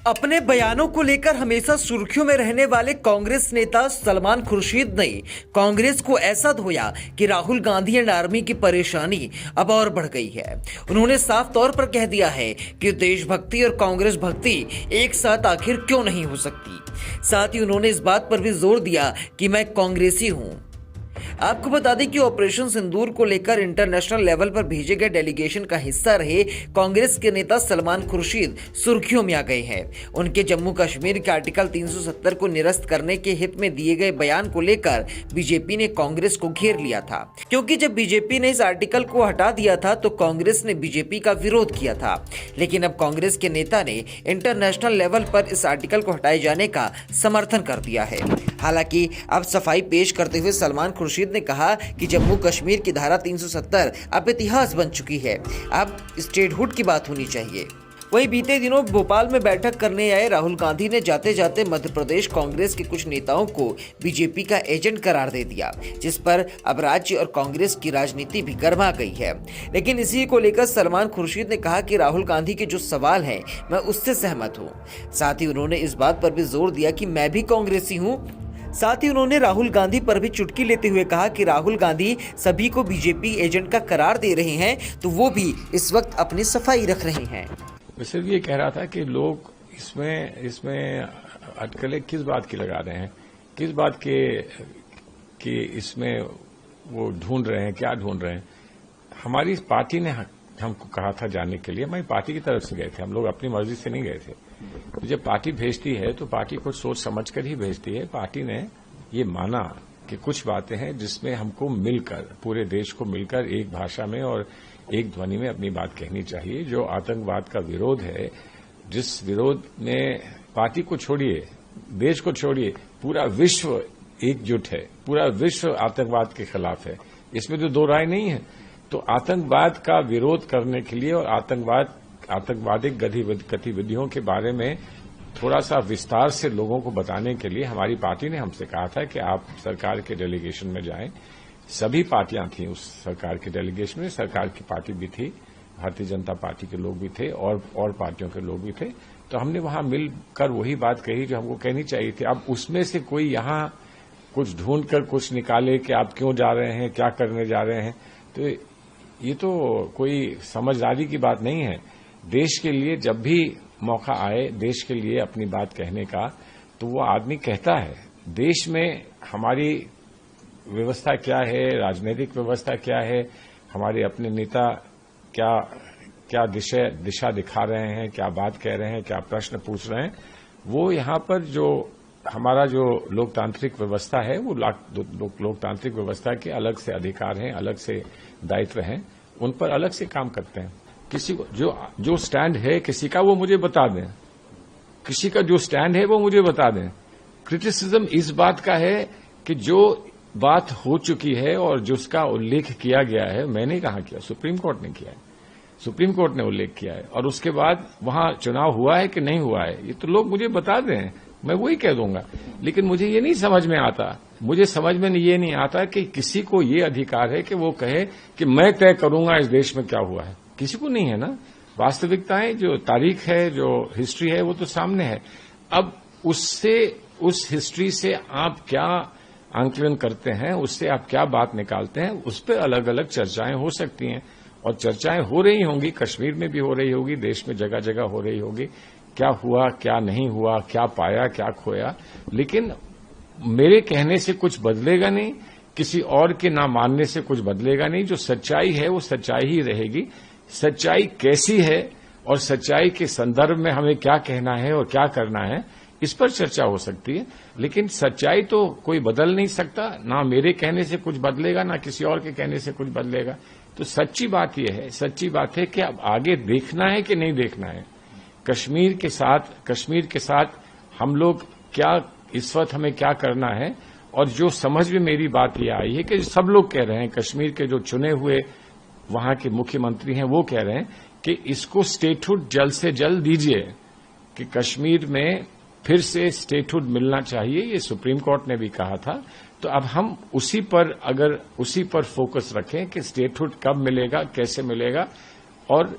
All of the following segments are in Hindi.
अपने बयानों को लेकर हमेशा सुर्खियों में रहने वाले कांग्रेस नेता सलमान खुर्शीद ने कांग्रेस को ऐसा धोया कि राहुल गांधी एंड आर्मी की परेशानी अब और बढ़ गई है। उन्होंने साफ तौर पर कह दिया है कि देशभक्ति और कांग्रेस भक्ति एक साथ आखिर क्यों नहीं हो सकती। साथ ही उन्होंने इस बात पर भी जोर दिया कि मैं कांग्रेसी हूं। आपको बता दें कि ऑपरेशन सिंदूर को लेकर इंटरनेशनल लेवल पर भेजे गए डेलीगेशन का हिस्सा रहे कांग्रेस के नेता सलमान खुर्शीद सुर्खियों में आ गए हैं। उनके जम्मू कश्मीर के आर्टिकल 370 को निरस्त करने के हित में दिए गए बयान को लेकर बीजेपी ने कांग्रेस को घेर लिया था, क्योंकि जब बीजेपी ने इस आर्टिकल को हटा दिया था तो कांग्रेस ने बीजेपी का विरोध किया था। लेकिन अब कांग्रेस के नेता ने इंटरनेशनल लेवल पर इस आर्टिकल को हटाए जाने का समर्थन कर दिया है। हालांकि अब सफाई पेश करते हुए सलमान खुर्शीद ने कहा कि जम्मू कश्मीर की धारा 370 अब इतिहास बन चुकी है, अब स्टेटहुड की बात होनी चाहिए। वहीं बीते दिनों भोपाल में बैठक करने आए राहुल गांधी ने जाते जाते मध्य प्रदेश कांग्रेस के कुछ नेताओं को बीजेपी का एजेंट करार दे दिया, जिस पर अब राज्य और कांग्रेस की राजनीति भी गर्मा गई है। लेकिन इसी को लेकर सलमान खुर्शीद ने कहा कि राहुल गांधी के जो सवाल हैं मैं उससे सहमत हूँ। साथ ही उन्होंने इस बात पर भी जोर दिया कि मैं भी कांग्रेसी हूँ। साथ ही उन्होंने राहुल गांधी पर भी चुटकी लेते हुए कहा कि राहुल गांधी सभी को बीजेपी एजेंट का करार दे रहे हैं तो वो भी इस वक्त अपनी सफाई रख रहे हैं। मैं सिर्फ ये कह रहा था कि लोग इसमें अटकलें किस बात की लगा रहे हैं, किस बात के कि इसमें वो ढूंढ रहे हैं, क्या ढूंढ रहे हैं। हमारी पार्टी ने हमको कहा था जाने के लिए, हमारी पार्टी की तरफ से गए थे, हम लोग अपनी मर्जी से नहीं गए थे। तो जब पार्टी भेजती है तो पार्टी कुछ सोच समझ कर ही भेजती है। पार्टी ने ये माना कि कुछ बातें हैं जिसमें हमको मिलकर, पूरे देश को मिलकर एक भाषा में और एक ध्वनि में अपनी बात कहनी चाहिए। जो आतंकवाद का विरोध है, जिस विरोध में पार्टी को छोड़िए, देश को छोड़िए, पूरा विश्व एकजुट है, पूरा विश्व आतंकवाद के खिलाफ है, इसमें तो दो राय नहीं है। तो आतंकवाद का विरोध करने के लिए और आतंकवादिक गतिविधियों के बारे में थोड़ा सा विस्तार से लोगों को बताने के लिए हमारी पार्टी ने हमसे कहा था कि आप सरकार के डेलीगेशन में जाएं। सभी पार्टियां थीं उस सरकार के डेलीगेशन में, सरकार की पार्टी भी थी, भारतीय जनता पार्टी के लोग भी थे और पार्टियों के लोग भी थे। तो हमने वहां मिलकर वही बात कही जो हमको कहनी चाहिए थी। अब उसमें से कोई यहां कुछ ढूंढकर कुछ निकाले कि आप क्यों जा रहे हैं, क्या करने जा रहे हैं, तो ये तो कोई समझदारी की बात नहीं है। देश के लिए जब भी मौका आए देश के लिए अपनी बात कहने का, तो वो आदमी कहता है। देश में हमारी व्यवस्था क्या है, राजनीतिक व्यवस्था क्या है, हमारे अपने नेता क्या दिशा दिखा रहे हैं, क्या बात कह रहे हैं, क्या प्रश्न पूछ रहे हैं, वो यहां पर जो हमारा जो लोकतांत्रिक व्यवस्था है, वो लोकतांत्रिक व्यवस्था के अलग से अधिकार हैं, अलग से दायित्व हैं, उन पर अलग से काम करते हैं। किसी को जो स्टैंड है किसी का, वो मुझे बता दें। किसी का जो स्टैंड है वो मुझे बता दें। क्रिटिसिज्म इस बात का है कि जो बात हो चुकी है और जिसका उल्लेख किया गया है, मैंने कहाँ किया, सुप्रीम कोर्ट ने किया है, सुप्रीम कोर्ट ने उल्लेख किया है, और उसके बाद वहां चुनाव हुआ है कि नहीं हुआ है, ये तो लोग मुझे बता दें, मैं वही कह दूंगा। लेकिन मुझे ये नहीं समझ में आता, मुझे समझ में ये नहीं आता कि किसी को ये अधिकार है कि वो कहे कि मैं तय करूंगा इस देश में क्या हुआ है। किसी को नहीं है ना। वास्तविकताएं, जो तारीख है, जो हिस्ट्री है, वो तो सामने है। अब उस हिस्ट्री से आप क्या आंकलन करते हैं, उससे आप क्या बात निकालते हैं, उस पर अलग अलग चर्चाएं हो सकती हैं, और चर्चाएं हो रही होंगी, कश्मीर में भी हो रही होगी, देश में जगह जगह हो रही होगी, क्या हुआ, क्या नहीं हुआ, क्या पाया, क्या खोया। लेकिन मेरे कहने से कुछ बदलेगा नहीं, किसी और के ना मानने से कुछ बदलेगा नहीं। जो सच्चाई है वो सच्चाई ही रहेगी। सच्चाई कैसी है और सच्चाई के संदर्भ में हमें क्या कहना है और क्या करना है, इस पर चर्चा हो सकती है। लेकिन सच्चाई तो कोई बदल नहीं सकता, ना मेरे कहने से कुछ बदलेगा, ना किसी और के कहने से कुछ बदलेगा। तो सच्ची बात यह है, सच्ची बात है कि अब आगे देखना है कि नहीं देखना है। कश्मीर के साथ हम लोग क्या, इस वक्त हमें क्या करना है। और जो समझ में मेरी बात ये आई है कि सब लोग कह रहे हैं, कश्मीर के जो चुने हुए वहां के मुख्यमंत्री हैं वो कह रहे हैं कि इसको स्टेटहुड जल्द से जल्द दीजिए, कि कश्मीर में फिर से स्टेटहुड मिलना चाहिए। ये सुप्रीम कोर्ट ने भी कहा था। तो अब हम उसी पर फोकस रखें कि स्टेटहुड कब मिलेगा, कैसे मिलेगा और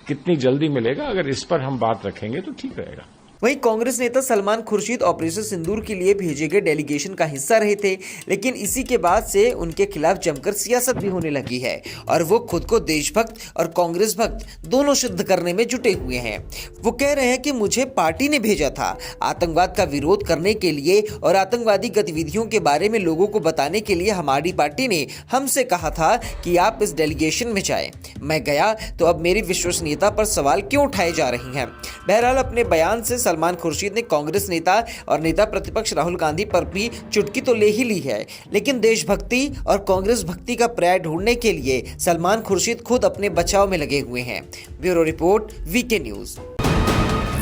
कितनी जल्दी मिलेगा। अगर इस पर हम बात रखेंगे तो ठीक रहेगा। वहीं कांग्रेस नेता सलमान खुर्शीद ऑपरेशन सिंदूर के लिए भेजे गए डेलीगेशन का हिस्सा रहे थे, लेकिन इसी के बाद से उनके खिलाफ जमकर सियासत भी होने लगी है और वो खुद को देशभक्त और कांग्रेस भक्त दोनों सिद्ध करने में जुटे हुए हैं। वो कह रहे हैं कि मुझे पार्टी ने भेजा था आतंकवाद का विरोध करने के लिए और आतंकवादी गतिविधियों के बारे में लोगों को बताने के लिए। हमारी पार्टी ने हमसे कहा था कि आप इस डेलीगेशन में जाएं। मैं गया तो अब मेरी विश्वसनीयता पर सवाल क्यों उठाए जा रही हैं। बहरहाल अपने बयान से सलमान खुर्शीद ने कांग्रेस नेता और नेता प्रतिपक्ष राहुल गांधी पर भी चुटकी तो ले ही ली है, लेकिन देशभक्ति और कांग्रेस भक्ति का पर्याय ढूंढने के लिए सलमान खुर्शीद खुद अपने बचाव में लगे हुए हैं। Bureau report, VK news.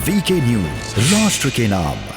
VK news, राष्ट्र के नाम।